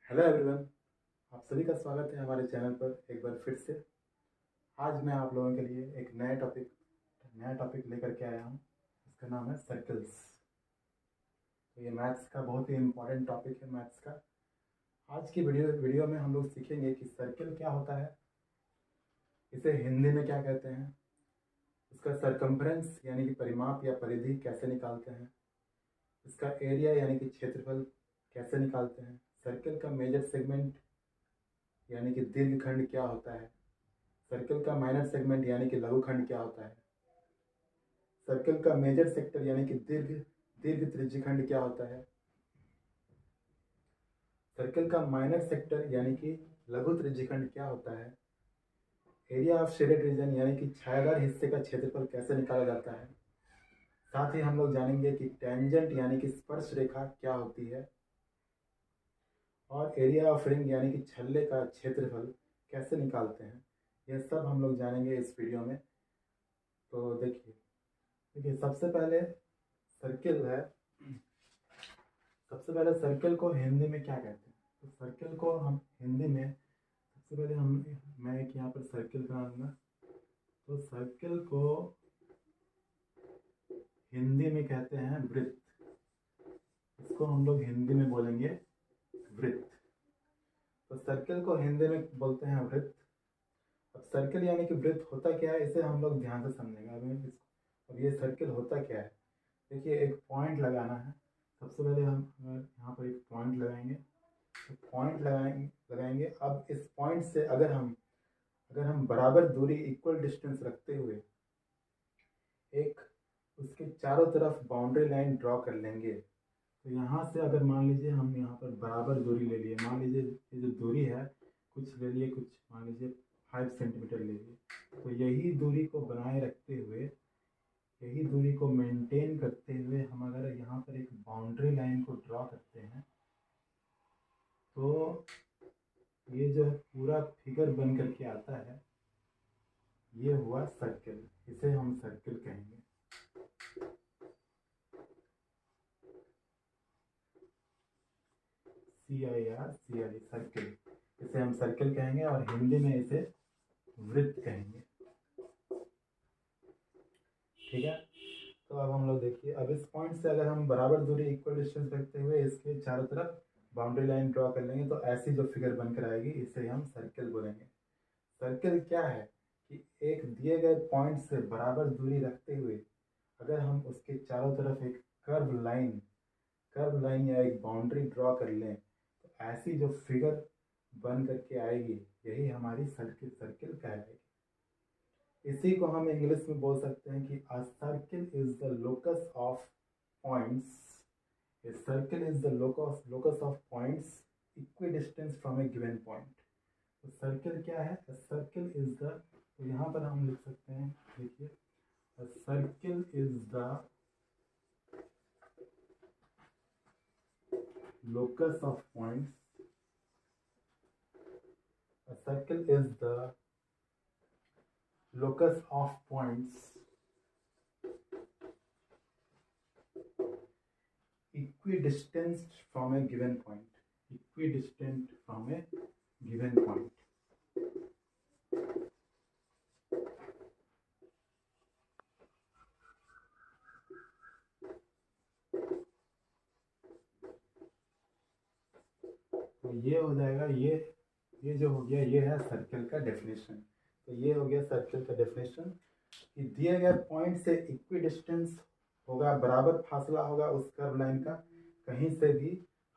Hello everyone, आप सभी का स्वागत है हमारे चैनल पर एक बार फिर से। आज मैं आप लोगों के लिए एक नया टॉपिक लेकर के आया हूँ। इसका नाम है सर्कल्स। तो ये मैथ्स का बहुत ही इम्पोर्टेंट टॉपिक है। मैथ्स का आज की वीडियो में हम लोग सीखेंगे कि सर्कल क्या होता है, इसे हिंदी में क्या कहते हैं, उसका सरकम्फ्रेंस यानी कि परिमाप या परिधि कैसे निकालते हैं, इसका एरिया यानी कि क्षेत्रफल कैसे निकालते हैं, सर्कल का मेजर सेगमेंट यानी कि दीर्घखंड क्या होता है, सर्कल का माइनर सेगमेंट यानी कि लघुखंड क्या होता है, सर्कल का मेजर सेक्टर यानी कि दीर्घ दीर्घ त्रिज्यखंड क्या होता है, सर्कल का माइनर सेक्टर यानी कि लघु त्रिज्यखंड क्या होता है, एरिया ऑफ शेडेड रीजन यानी कि छायादार हिस्से का क्षेत्रफल कैसे निकाला जाता है। साथ ही हम लोग जानेंगे कि टेंजेंट यानी कि स्पर्श रेखा क्या होती है, और एरिया ऑफ रिंग यानी कि छल्ले का क्षेत्रफल कैसे निकालते हैं। यह सब हम लोग जानेंगे इस वीडियो में। तो देखिए सबसे पहले सर्कल को हिंदी में क्या कहते हैं। तो सर्कल को हम हिंदी में सबसे पहले मैं एक यहाँ पर सर्कल बना दूंगा। तो सर्कल को हिंदी में कहते हैं वृत्त। इसको हम लोग हिंदी में बोलेंगे वृत्त। तो सर्कल को हिंदी में बोलते हैं वृत्त। अब सर्कल यानी कि वृत्त होता क्या है, इसे हम लोग ध्यान से समझेंगे। अब ये सर्कल होता क्या है। देखिए, एक पॉइंट लगाना है। सबसे पहले हम यहाँ पर एक पॉइंट लगाएंगे। तो पॉइंट लगाएंगे। अब इस पॉइंट से अगर हम बराबर दूरी, इक्वल डिस्टेंस रखते हुए एक उसके चारों तरफ बाउंड्री लाइन ड्रॉ कर लेंगे। तो यहाँ से अगर मान लीजिए हम यहाँ पर बराबर दूरी ले लिए, मान लीजिए ये जो दूरी है कुछ ले लिए, कुछ मान लीजिए 5 सेंटीमीटर ले लिए। तो यही दूरी को बनाए रखते हुए, यही दूरी को मेंटेन करते हुए हम अगर यहाँ पर एक बाउंड्री लाइन को ड्रॉ करते हैं तो ये जो है पूरा फिगर बन करके आता है। ये हुआ सर्कल, इसे हम सर्कल कहेंगे। CIRCLE सर्कल, इसे हम सर्कल कहेंगे और हिंदी में इसे वृत्त कहेंगे। ठीक है। तो अब हम लोग देखिए, अब इस पॉइंट से अगर हम बराबर दूरी, इक्वल डिस्टेंस रखते हुए इसके चारों तरफ बाउंड्री लाइन ड्रॉ कर लेंगे तो ऐसी जो फिगर बनकर आएगी इसे हम सर्कल बोलेंगे। सर्कल क्या है कि एक दिए गए पॉइंट से बराबर दूरी रखते हुए अगर हम उसके चारों तरफ एक कर्व लाइन या एक बाउंड्री ड्रॉ कर लें तो ऐसी जो फिगर बन करके आएगी यही हमारी सर्कल कहलाएगी। इसी को हम इंग्लिश में बोल सकते हैं कि a circle is the locus of points. A circle is the locus of points equidistant from a given point. तो सर्कल क्या है? A circle is the, तो यहाँ पर हम लिख सकते हैं, देखिए, a circle is the locus of points. A circle is the locus of points equidistant from a given point. Equidistant from a given point. तो ये हो जाएगा, ये जो हो गया ये है सर्कल का डेफिनेशन। तो ये हो गया सर्कल का डेफिनेशन कि दिए गए पॉइंट से इक्विडिस्टेंस होगा, बराबर फासला होगा उस कर्व लाइन का, कहीं से भी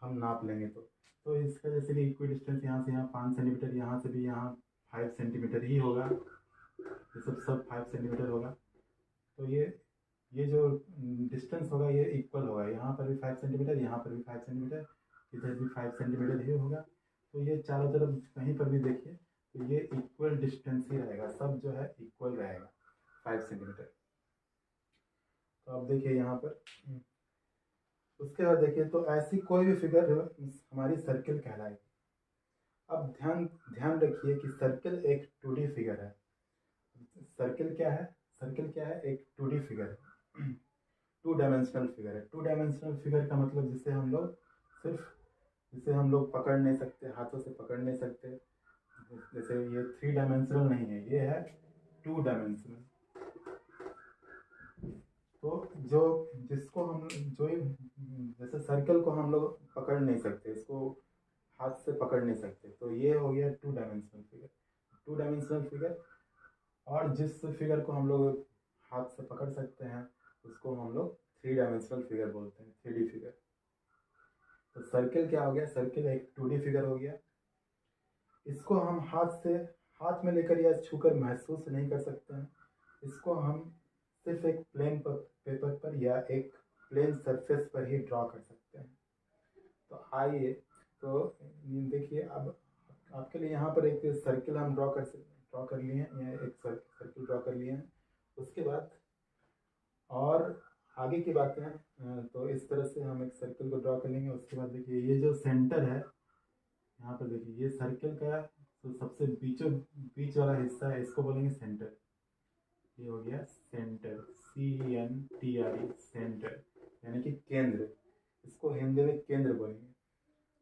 हम नाप लेंगे तो इसका जैसे कि इक्विडिस्टेंस यहाँ से यहाँ 5 सेंटीमीटर, यहाँ से भी यहाँ 5 सेंटीमीटर ही होगा। ये सब 5 सेंटीमीटर होगा। तो ये जो डिस्टेंस होगा ये इक्वल होगा। यहाँ पर भी 5 सेंटीमीटर, यहाँ पर भी 5 सेंटीमीटर, इधर भी 5 सेंटीमीटर ही होगा। तो ये चारों तरफ कहीं पर भी देखिए तो ये इक्वल डिस्टेंस ही रहेगा, सब जो है इक्वल रहेगा 5 सेंटीमीटर। तो अब देखिए यहाँ पर उसके बाद देखिए, तो ऐसी कोई भी फिगर हमारी सर्कल कहलाएगी। अब ध्यान रखिए कि सर्कल एक 2D फिगर है। सर्कल क्या है? सर्कल क्या है? एक 2D फिगर है, 2 डायमेंशनल फिगर है। 2 डायमेंशनल फिगर का मतलब जिसे हम लोग सिर्फ जिसे हम लोग पकड़ नहीं सकते, हाथों से पकड़ नहीं सकते। जैसे ये 3 डायमेंशनल नहीं है, ये है 2 डायमेंशनल। तो जो जिसको हम जो जैसे सर्कल को हम लोग पकड़ नहीं सकते, इसको हाथ से पकड़ नहीं सकते, तो ये हो गया 2 डायमेंशनल फिगर। 2 dimensional figure. और जिस फिगर को हम लोग हाथ से पकड़ सकते हैं उसको हम लोग 3 डायमेंशनल फिगर बोलते हैं, 3D फिगर। तो सर्किल क्या हो गया, सर्किल एक 2D फिगर हो गया। इसको हम हाथ में लेकर या छूकर महसूस नहीं कर सकते हैं। इसको हम सिर्फ एक प्लेन पेपर पर या एक प्लेन सरफेस पर ही ड्रॉ कर सकते हैं। तो आइए, तो देखिए, अब आपके लिए यहाँ पर एक सर्किल हम ड्रॉ कर लिए हैं, या एक सर्किल ड्रॉ कर लिए हैं। उसके बाद और आगे की बातें तो इस तरह से हम एक सर्किल को ड्रॉ कर लेंगे। उसके बाद देखिए, ये जो सेंटर है यहाँ पर, देखिए ये सर्किल का तो सबसे बीच वाला हिस्सा है, इसको बोलेंगे सेंटर। ये हो गया सेंटर, CENTRE, सेंटर, यानी कि केंद्र। इसको हिंदी में केंद्र बोलेंगे,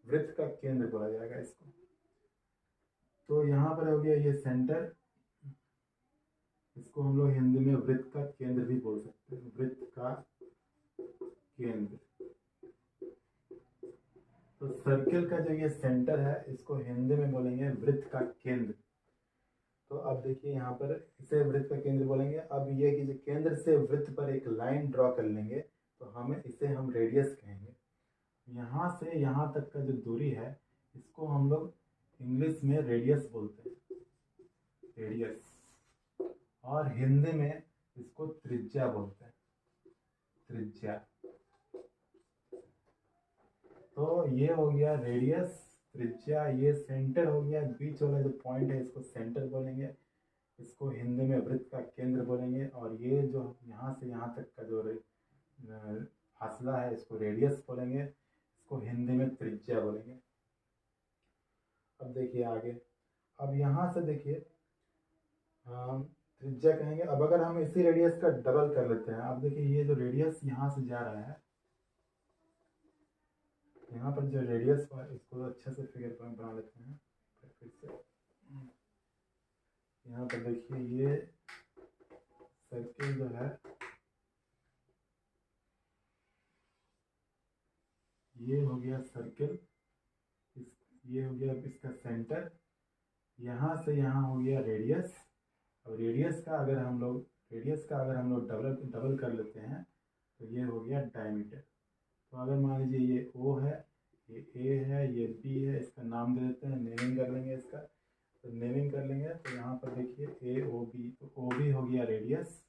वृत्त का केंद्र बोला जाएगा इसको। तो यहाँ पर हो गया ये सेंटर, इसको हम लोग हिंदी में वृत्त का केंद्र भी बोल सकते हैं, वृत्त का केंद्र। तो सर्किल का जो ये सेंटर है इसको हिंदी में बोलेंगे वृत्त का केंद्र। तो अब देखिए यहाँ पर इसे वृत्त का केंद्र बोलेंगे। अब ये कि जो केंद्र से वृत्त पर एक लाइन ड्रॉ कर लेंगे तो इसे हम रेडियस कहेंगे। यहाँ से यहाँ तक का जो दूरी है इसको हम लोग इंग्लिश में रेडियस बोलते हैं, रेडियस। और हिंदी में इसको त्रिज्या बोलते हैं, त्रिज्या। तो ये हो गया रेडियस, त्रिज्या। ये सेंटर हो गया, बीच वाला जो पॉइंट है इसको सेंटर बोलेंगे, इसको हिंदी में वृत्त का केंद्र बोलेंगे। और ये जो यहाँ से यहाँ तक का जो फासला है इसको रेडियस बोलेंगे, इसको हिंदी में त्रिज्या बोलेंगे। अब देखिए आगे, अब यहाँ से देखिए त्रिज्या कहेंगे। अब अगर हम इसी रेडियस का डबल कर लेते हैं, अब देखिए ये जो रेडियस यहाँ से जा रहा है, यहाँ पर जो रेडियस है इसको अच्छे से फिगर पर बना लेते हैं फिर से। यहाँ पर देखिए ये सर्किल जो है, ये हो गया सर्किल, ये हो गया इसका सेंटर। यहाँ से यहाँ हो गया रेडियस। अब रेडियस का अगर हम लोग डबल कर लेते हैं तो ये हो गया डायमीटर। तो अगर मान लीजिए ये O है, ये A है, ये B है, इसका नाम दे देते हैं, नेमिंग कर लेंगे इसका। तो नेमिंग कर लेंगे तो यहाँ पर देखिए AOB, तो OB हो गया रेडियस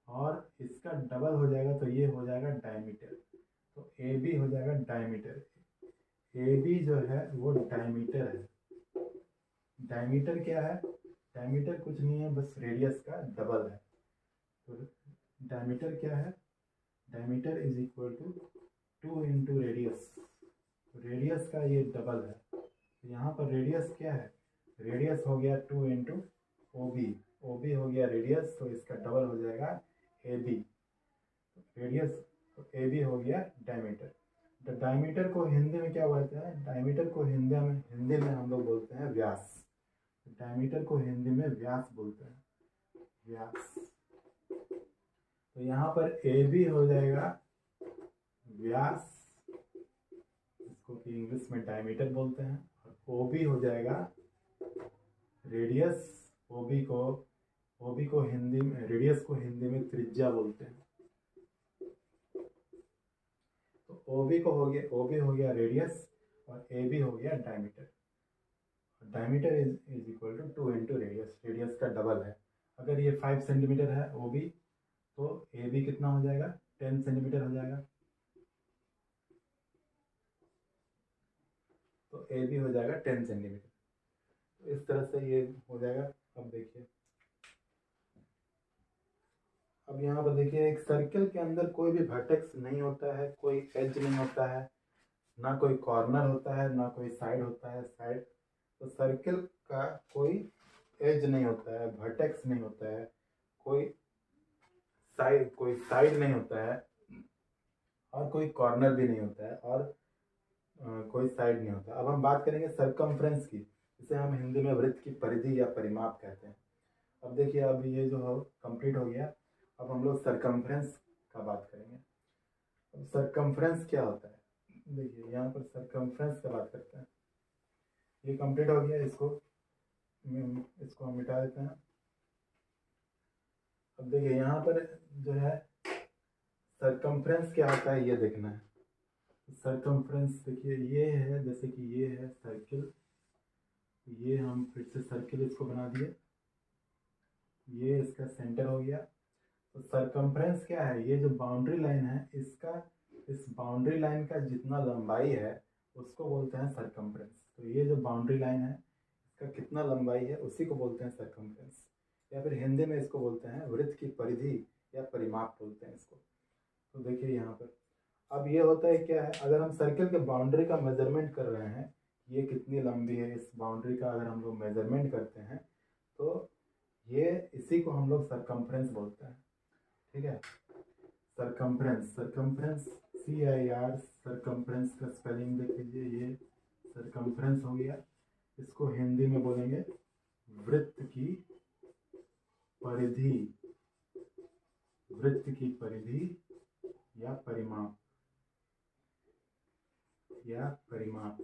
और इसका डबल हो जाएगा तो ये हो जाएगा डायमीटर। तो AB हो जाएगा डायमीटर। AB जो है वो डायमीटर है। डायमीटर क्या है? डायमीटर कुछ नहीं है, बस रेडियस का डबल है। तो डायमीटर क्या है? Diameter is equal to 2 into radius. तो रेडियस का ये डबल है। तो यहाँ पर रेडियस क्या है? रेडियस हो गया 2 इंटू OB। OB हो गया रेडियस, तो इसका डबल हो जाएगा AB। रेडियस तो AB हो गया डायमीटर। तो डायमीटर को हिंदी में क्या बोलते हैं? डायमीटर को हिंदी में हम लोग बोलते हैं व्यास। डायमीटर को हिंदी में व्यास बोलते हैं, व्यास। तो यहाँ पर AB हो जाएगा व्यास, इसको कि इंग्लिश में डायमीटर बोलते हैं। और OB हो जाएगा रेडियस। OB को हिंदी में, रेडियस को हिंदी में त्रिज्या बोलते हैं। तो OB हो गया रेडियस और AB हो गया diameter. Diameter is equal to 2 into radius, radius का डबल है। अगर ये 5 सेंटीमीटर है OB, तो AB कितना हो जाएगा? 10 सेंटीमीटर हो जाएगा। तो AB हो जाएगा 10 सेंटीमीटर। तो इस तरह से ये हो जाएगा। अब देखिए, अब यहाँ पर देखिए, एक सर्कल के अंदर कोई भी वर्टेक्स नहीं होता है, कोई एज नहीं होता है, ना कोई कॉर्नर होता है, ना कोई साइड होता है, साइड। तो सर्कल का कोई एज नहीं होता है, वर्टेक्स नहीं होता है, कोई साइड नहीं होता है, और कोई कॉर्नर भी नहीं होता है। और कोई साइड नहीं होता। अब हम बात करेंगे सरकमफ्रेंस की, जिसे हम हिंदी में वृत्त की परिधि या परिमाप कहते हैं। अब देखिए, अब ये जो है कंप्लीट हो गया। अब हम लोग सरकमफ्रेंस का बात करेंगे। अब सरकमफ्रेंस क्या होता है, देखिए यहाँ पर सरकमफ्रेंस का बात करते हैं। ये कंप्लीट हो गया, इसको हम मिटा देते हैं। अब देखिए यहाँ पर जो है सरकमफ्रेंस क्या होता है ये देखना है। सरकमफ्रेंस देखिए ये है, जैसे कि ये है सर्किल, ये हम फिर से सर्किल इसको बना दिए, ये इसका सेंटर हो गया। तो सरकमफ्रेंस क्या है, ये जो बाउंड्री लाइन है इसका, इस बाउंड्री लाइन का जितना लंबाई है उसको बोलते हैं सरकमफ्रेंस। तो ये जो बाउंड्री लाइन है इसका कितना लंबाई है उसी को बोलते हैं सरकमफ्रेंस, या फिर हिंदी में इसको बोलते हैं वृत्त की परिधि या परिमाप बोलते हैं इसको। तो देखिए यहाँ पर अब ये होता है क्या है, अगर हम सर्किल के बाउंड्री का मेजरमेंट कर रहे हैं, ये कितनी लंबी है, इस बाउंड्री का अगर हम लोग मेजरमेंट करते हैं तो ये इसी को हम लोग सरकमफ्रेंस बोलते हैं। ठीक है, सरकमफ्रेंस, सरकमफ्रेंस CIR, सरकमफ्रेंस का स्पेलिंग देख लीजिए, ये सरकमफ्रेंस हो गया। इसको हिंदी में बोलेंगे वृत्त की परिधि, वृत्त की परिधि या परिमाप, या परिमाप।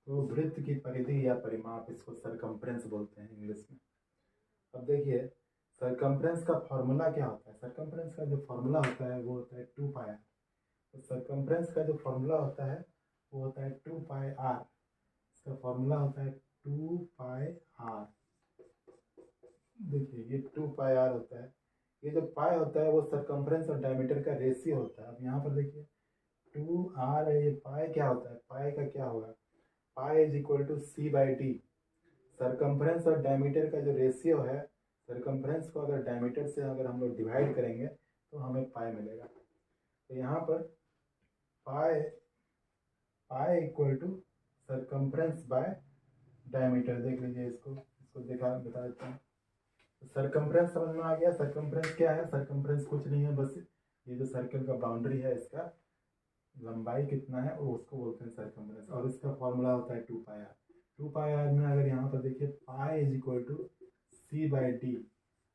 तो वृत्त की परिधि या परिमाप, इसको सरकमफ्रेंस बोलते हैं इंग्लिश में। अब देखिए सरकमफ्रेंस का फॉर्मूला क्या होता है, सरकमफ्रेंस का जो फॉर्मूला होता है वो होता है 2πr। तो सरकमफ्रेंस का जो फॉर्मूला होता है वो होता है 2πr। इसका फॉर्मूला होता है 2πr। देखिए ये 2πr होता है। ये जो पाई होता है वो सरकमफ्रेंस और डायमीटर का रेशियो होता है। अब यहाँ पर देखिए 2r है, ये पाई क्या होता है, पाई का क्या होगा, pi is equal to C/d। Circumference और डायमीटर का जो रेशियो है, सरकमफ्रेंस को अगर डायमीटर से अगर हम लोग डिवाइड करेंगे तो हमें पाई मिलेगा। तो यहाँ पर pi, pi equal to circumference by diameter. देख लीजिए इसको, बता देता हूँ। सरकमफ्रेंस समझ में आ गया। सरकमफ्रेंस क्या है, सरकमफ्रेंस कुछ नहीं है, बस ये जो सर्कल का बाउंड्री है इसका लंबाई कितना है वो उसको बोलते हैं सरकमफ्रेंस, और इसका फॉर्मूला होता है 2πr। 2πr में अगर यहाँ पर देखिए पाई इज इक्वल टू C/d।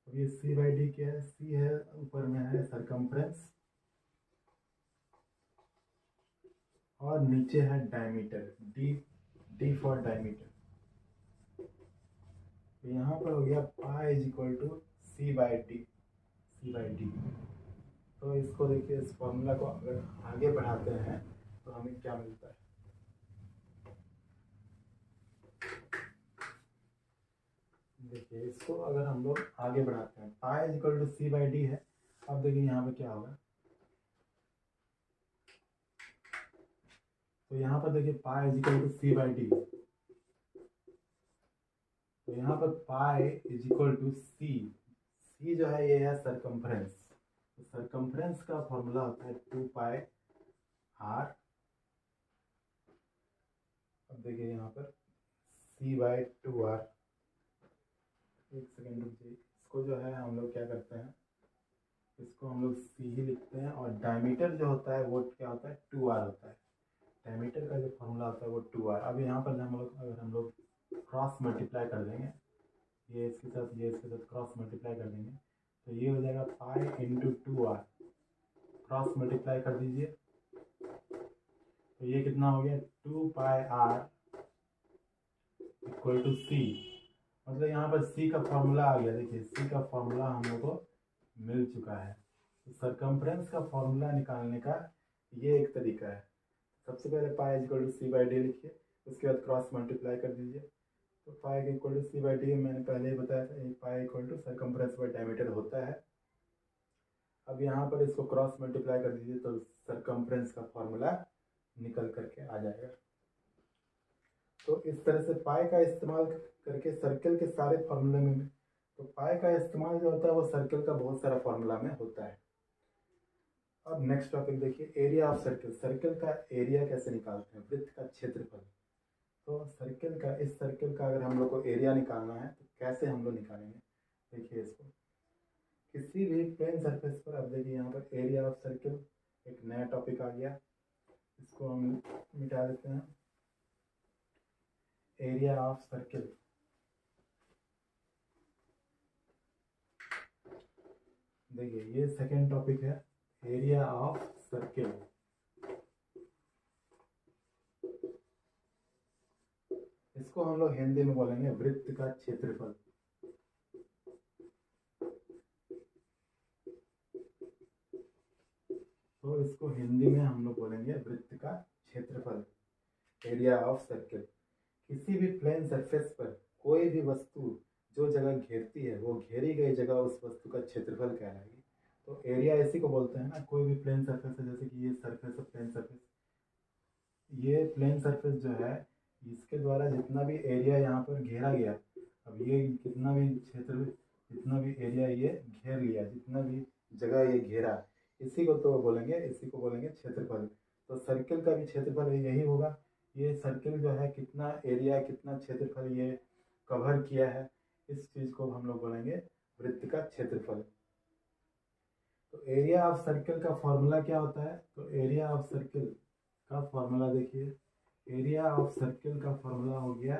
अब ये C/d क्या है, C है ऊपर में है सरकमफ्रेंस और नीचे है डायमीटर, D फॉर डायमीटर। तो यहाँ पर हो गया पाई इज इक्वल टू C/d। तो इसको देखिए, इस फॉर्मूला को अगर आगे बढ़ाते हैं तो हमें क्या मिलता है, देखिए इसको अगर हम लोग आगे बढ़ाते हैं, पाई इज इक्वल टू C/d है। अब देखिए यहाँ पे क्या होगा, तो यहाँ पर देखिए पाई इज इक्वल टू C/d। तो यहाँ पर pi is equal to C जो है ये है सरकमफ्रेंस। तो सरकमफ्रेंस का फॉर्मूला होता है 2πr। अब देखिए यहाँ पर C/2r। एक सेकेंड रुकिए, इसको जो है हम लोग क्या करते हैं, इसको हम लोग C ही लिखते हैं, और डायमीटर जो होता है वो क्या होता है 2r होता है। डायमीटर का जो फॉर्मूला होता है वो 2r। अब यहाँ पर हम लोग अगर हम लोग क्रॉस मल्टीप्लाई कर देंगे, ये इसके साथ ये इसके साथ क्रॉस मल्टीप्लाई कर देंगे तो ये हो जाएगा pi into 2r। Cross multiply कर दीजिए तो ये कितना हो गया, 2πr इक्वल टू C। मतलब यहाँ पर C का फॉर्मूला आ गया। देखिए C का फॉर्मूला हम लोग को मिल चुका है। तो सरकमफ्रेंस का फॉर्मूला निकालने का ये एक तरीका है। सबसे पहले पाई इक्वल टू C/d लिखिए, उसके बाद क्रॉस मल्टीप्लाई कर दीजिए। तो पाई इक्वल टू C/d मैंने पहले ही बताया था, pi equal to circumference by diameter होता है। अब यहाँ पर इसको क्रॉस मल्टीप्लाई कर दीजिए तो सरकमफ्रेंस का फॉर्मूला निकल करके आ जाएगा। तो इस तरह से पाई का इस्तेमाल करके सर्कल के सारे फॉर्मूले में, तो पाई का इस्तेमाल जो होता है वो सर्कल का बहुत सारा फॉर्मूला में होता है। अब नेक्स्ट टॉपिक देखिए, एरिया ऑफ सर्कल। सर्कल का एरिया कैसे निकालते हैं, वृत्त का क्षेत्रफल। तो सर्कल का, इस सर्कल का अगर हम लोग को एरिया निकालना है तो कैसे हम लोग निकालेंगे, देखिए इसको किसी भी प्लेन सरफेस पर। अब देखिए यहाँ पर एरिया ऑफ सर्कल एक नया टॉपिक आ गया। इसको हम मिटा देते हैं। एरिया ऑफ सर्किल, देखिए ये सेकेंड टॉपिक है, एरिया ऑफ सर्किल। इसको हम लोग हिंदी में बोलेंगे वृत्त का क्षेत्रफल। तो इसको हिंदी में हम लोग बोलेंगे वृत्त का क्षेत्रफल, एरिया ऑफ सर्किल। किसी भी प्लेन सरफेस पर कोई भी वस्तु जो जगह घेरती है वो घेरी गई जगह उस वस्तु का क्षेत्रफल कहलाएगी। तो एरिया इसी को बोलते हैं ना, कोई भी प्लेन सरफेस है, जैसे कि ये सरफेस है प्लेन सरफेस, ये प्लेन सरफेस जो है इसके द्वारा जितना भी एरिया यहाँ पर घेरा गया, अब ये कितना भी क्षेत्र, जितना भी एरिया ये घेर लिया, जितना भी जगह ये घेरा, इसी को तो बोलेंगे, इसी को बोलेंगे क्षेत्रफल। तो सर्किल का भी क्षेत्रफल यही होगा। ये सर्किल जो है कितना एरिया, कितना क्षेत्रफल ये कवर किया है, इस चीज़ को हम लोग बोलेंगे वृत्त का क्षेत्रफल। तो एरिया ऑफ सर्किल का फॉर्मूला क्या होता है? तो एरिया ऑफ सर्किल का फॉर्मूला देखिए, एरिया ऑफ सर्किल का फॉर्मूला हो गया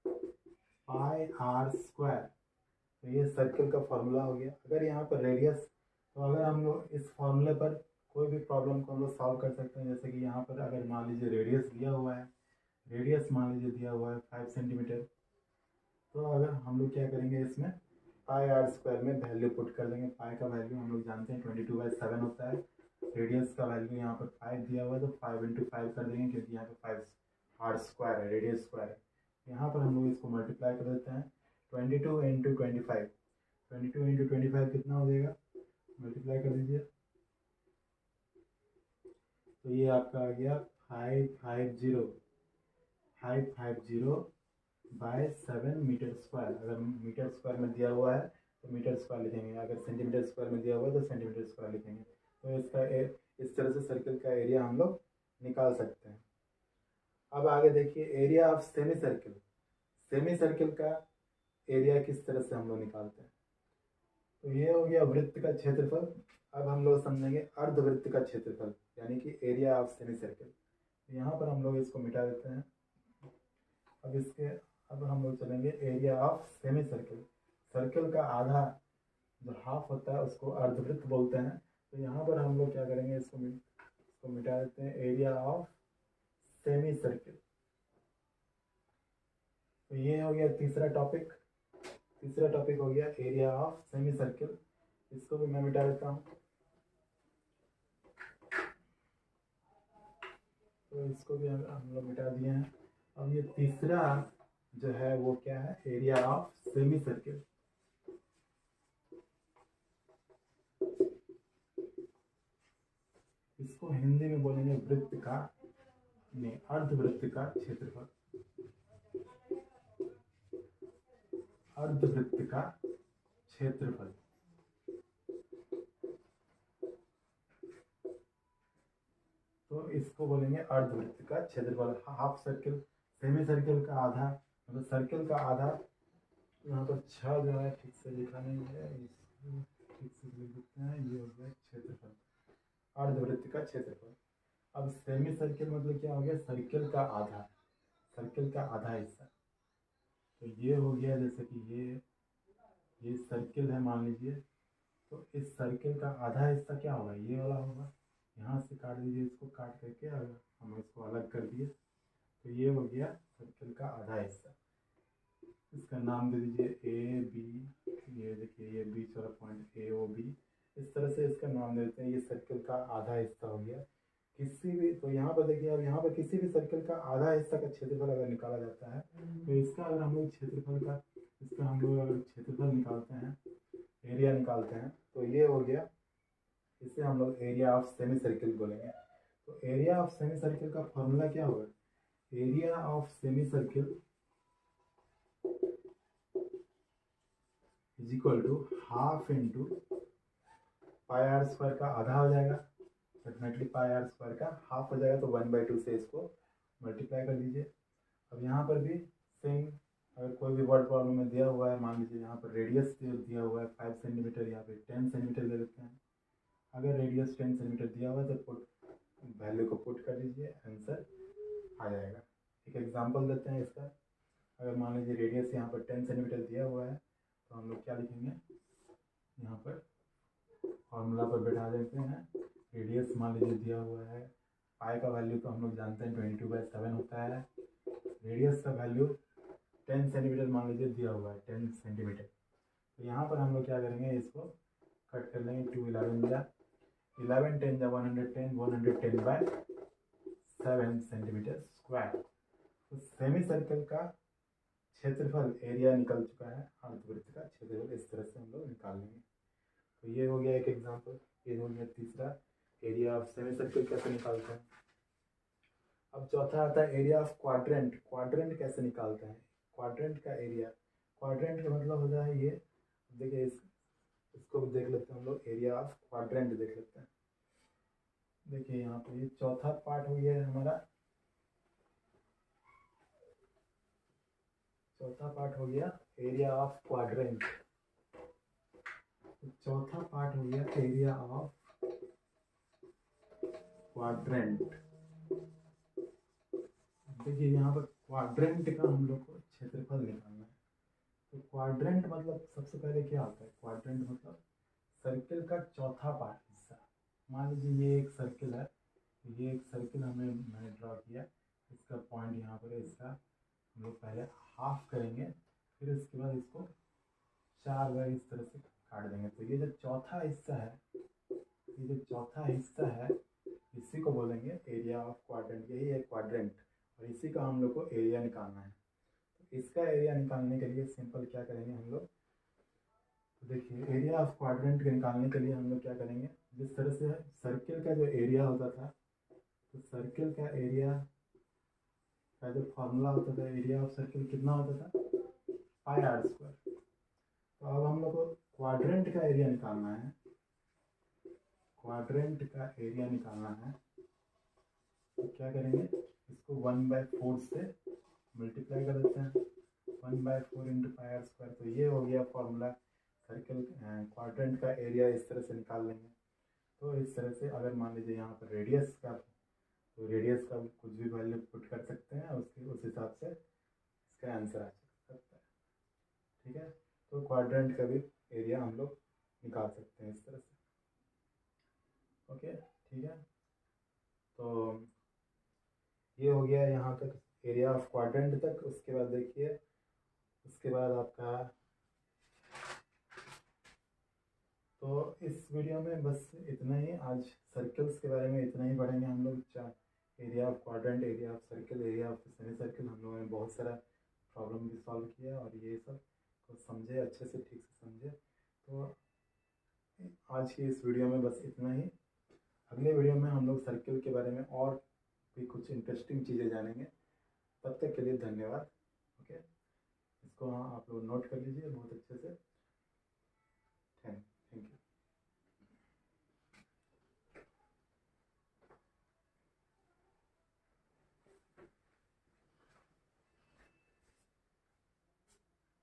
पाई आर स्क्वायर। तो ये सर्किल का फॉर्मूला हो गया। अगर यहाँ पर रेडियस, तो अगर हम लोग इस फॉर्मूले पर कोई भी प्रॉब्लम को हम लोग सॉल्व कर सकते हैं। जैसे कि यहाँ पर अगर मान लीजिए रेडियस दिया हुआ है, रेडियस मान लीजिए दिया हुआ है 5 सेंटीमीटर, तो अगर हम लोग क्या करेंगे, इसमें पाई आर स्क्वायर में वैल्यू पुट कर देंगे। पाई का वैल्यू हम लोग जानते हैं 22/7 होता है। रेडियस का वैल्यू यहाँ पर 5 दिया हुआ है, तो 5 × 5 कर देंगे, क्योंकि यहाँ पर 5 आर स्क्वायर है, रेडियस स्क्वायर है। यहाँ पर हम लोग इसको मल्टीप्लाई कर देते हैं, 22 × 25, 22 × 25 कितना हो जाएगा, मल्टीप्लाई कर दीजिए। तो ये आपका आ गया 550/7 मीटर स्क्वायर। अगर मीटर स्क्वायर में दिया हुआ है तो मीटर स्क्वायर लिखेंगे, अगर सेंटीमीटर स्क्वायर में दिया हुआ है तो सेंटीमीटर स्क्वायर लिखेंगे। तो इसका इस तरह से सर्किल का एरिया हम लोग निकाल सकते हैं। अब आगे देखिए area of semi circle. Semi circle का एरिया किस तरह से हम लोग निकालते हैं? तो ये हो गया वृत्त का क्षेत्रफल। अब हम लोग समझेंगे अर्धवृत्त का क्षेत्रफल, यानी कि एरिया ऑफ सेमी सर्किल। यहाँ पर हम लोग इसको मिटा देते हैं। अब हम लोग चलेंगे area of semi circle. Circle का आधा जो हाफ होता है उसको अर्धवृत्त बोलते हैं। तो यहाँ पर हम लोग क्या करेंगे, इसको मिटा देते हैं, एरिया ऑफ सेमी सर्किल। तो ये हो गया तीसरा टॉपिक। तीसरा टॉपिक हो गया एरिया ऑफ सेमी सर्किल। इसको भी मैं मिटा देता हूँ। तो इसको भी हम लोग मिटा दिए हैं। अब ये तीसरा जो है वो क्या है, एरिया ऑफ सेमी सर्किल। इसको हिंदी में बोलेंगे वृत्त का, नहीं, अर्धवृत्त का क्षेत्रफल, अर्धवृत्त का क्षेत्रफल। तो इसको बोलेंगे अर्धवृत्त का क्षेत्रफल। हाफ सर्किल, सेमी सर्किल का आधा, मतलब सर्किल का आधा। यहाँ पर 6 जो है ठीक से लिखा नहीं है, इसको ठीक से लिख देते हैं। ये हो गया क्षेत्रफल, अर्धवृत्त का क्षेत्रफल। अब सेमी सर्किल मतलब क्या हो गया, सर्किल का आधा, सर्किल का आधा हिस्सा। तो ये हो गया, जैसे कि ये सर्किल है मान लीजिए, तो इस सर्किल का आधा हिस्सा क्या होगा, ये वाला होगा। यहाँ से काट दीजिए, इसको काट करके अगर हम इसको अलग कर दिए तो ये हो गया सर्किल का आधा हिस्सा। इसका नाम दे दीजिए ए बी। ये देखिए ये बीच वाला पॉइंट ए ओ बी, इस तरह से इसका नाम देते हैं। ये सर्किल का आधा हिस्सा हो गया। किसी भी, तो यहाँ पर देखिए, अब यहाँ पर किसी भी सर्किल का आधा हिस्सा का क्षेत्रफल अगर निकाला जाता है, तो इसका अगर हम लोग क्षेत्रफल का, इसका हम लोग अगर क्षेत्रफल निकालते हैं, एरिया निकालते हैं, तो ये हो गया, इसे हम लोग एरिया ऑफ सेमी सर्किल बोलेंगे। तो एरिया ऑफ सेमी सर्किल का फॉर्मूला क्या होगा, area of semi circle is equal to half into pi r square का आधा हो जाएगा, डेफिनेटली पाई आर स्क्वायर का हाफ हो जाएगा, तो 1/2 से इसको मल्टीप्लाई कर दीजिए। अब यहाँ पर भी सेम, अगर कोई भी वर्ड प्रॉब्लम में दिया हुआ है, मान लीजिए यहाँ पर रेडियस दिया हुआ है 5 सेंटीमीटर, यहाँ पे 10 सेंटीमीटर दे देते हैं। अगर रेडियस 10 सेंटीमीटर दिया हुआ है तो वैल्यू को पुट कर दीजिए, आंसर आ जाएगा। एक एग्जांपल देते हैं इसका। अगर मान लीजिए रेडियस यहाँ पर 10 सेंटीमीटर दिया हुआ है, तो हम लोग क्या लिखेंगे, यहाँ पर फॉर्मूला पर बैठा देते हैं। रेडियस मान लीजिए दिया हुआ है, पाई का वैल्यू तो हम लोग जानते हैं 22/7 होता है। रेडियस का वैल्यू 10 सेंटीमीटर मान लीजिए दिया हुआ है, 10 सेंटीमीटर। तो यहाँ पर हम लोग क्या करेंगे, इसको कट कर लेंगे। 2 11 जा 11 10 जा 110, 110/7 सेंटीमीटर स्क्वायर। तो सेमी सर्कल का क्षेत्रफल एरिया निकल चुका है, अर्धवृत्त का क्षेत्रफल इस तरह से हम लोग निकाल लेंगे। तो ये हो गया एक एग्जांपल। ये हो गया तीसरा, एरिया ऑफ सेमी सर्कल कैसे निकालते हैं। अब चौथा आता है एरिया ऑफ क्वाड्रेंट। क्वाड्रेंट कैसे निकालते हैं, क्वाड्रेंट का एरिया। क्वाड्रेंट का मतलब होता है ये, देखिए इसको भी देख लेते हैं हम लोग, एरिया ऑफ क्वाड्रेंट देख लेते हैं। देखिए यहाँ पे ये चौथा पार्ट हो गया है हमारा, चौथा पार्ट हो गया एरिया ऑफ क्वाड्रेंट। चौथा पार्ट हो गया एरिया ऑफ क्वाड्रेंट। देखिए यहाँ पर क्वाड्रेंट का हम लोग को क्षेत्रफल निकालना है। तो क्वाड्रेंट मतलब सबसे पहले क्या होता है, क्वाड्रेंट मतलब सर्किल का चौथा पार्ट हिस्सा। मान लीजिए ये एक सर्किल है, ये एक सर्किल मैंने ड्रॉ किया, इसका पॉइंट यहाँ पर है, इसका हम लोग पहले हाफ करेंगे, फिर उसके बाद इसको 4 बार इस तरह से काट देंगे। तो ये जो चौथा हिस्सा है, ये जो चौथा हिस्सा है, इसी को बोलेंगे एरिया ऑफ क्वाड्रेंट। यही है क्वाड्रेंट, और इसी का हम लोग को एरिया निकालना है। तो इसका एरिया निकालने के लिए सिंपल क्या करेंगे हम लोग, तो देखिए एरिया ऑफ क्वाड्रेंट के निकालने के लिए हम लोग क्या करेंगे, जिस तरह से सर्किल का जो एरिया होता था, तो सर्किल का एरिया का जो फॉर्मूला होता था, एरिया ऑफ सर्किल कितना होता था, πr²। तो अब हम लोग को क्वाड्रेंट का एरिया निकालना है, क्वाड्रेंट का एरिया निकालना है। तो क्या करेंगे, इसको 1/4 से मल्टीप्लाई कर देते हैं, 1/4 इंटू πr²। तो ये हो गया फॉर्मूला। सर्कल क्वाड्रेंट का एरिया इस तरह से निकाल लेंगे। तो इस तरह से अगर मान लीजिए यहाँ पर रेडियस का, तो रेडियस का कुछ भी वैल्यू पुट कर सकते हैं, उसके उस हिसाब से इसका आंसर आ सकता है। ठीक है, तो क्वाड्रेंट का भी एरिया हम लोग निकाल सकते हैं इस तरह से। ओके, ठीक है। तो ये हो गया यहाँ तक एरिया ऑफ क्वाड्रेंट तक। उसके बाद देखिए, उसके बाद आपका, तो इस वीडियो में बस इतना ही। आज सर्कल्स के बारे में इतना ही पढ़ेंगे हम लोग। Area of quadrant, area of circle, area of semi circle, हम लोगों ने बहुत सारा प्रॉब्लम भी सॉल्व किया, और ये सब को समझे, अच्छे से ठीक से समझे। तो आज की इस वीडियो में बस इतना ही। अगले वीडियो में हम लोग सर्कल के बारे में और भी कुछ इंटरेस्टिंग चीज़ें जानेंगे। तब तक के लिए धन्यवाद। ओके, इसको आप लोग नोट कर लीजिए बहुत अच्छे से। Thank you.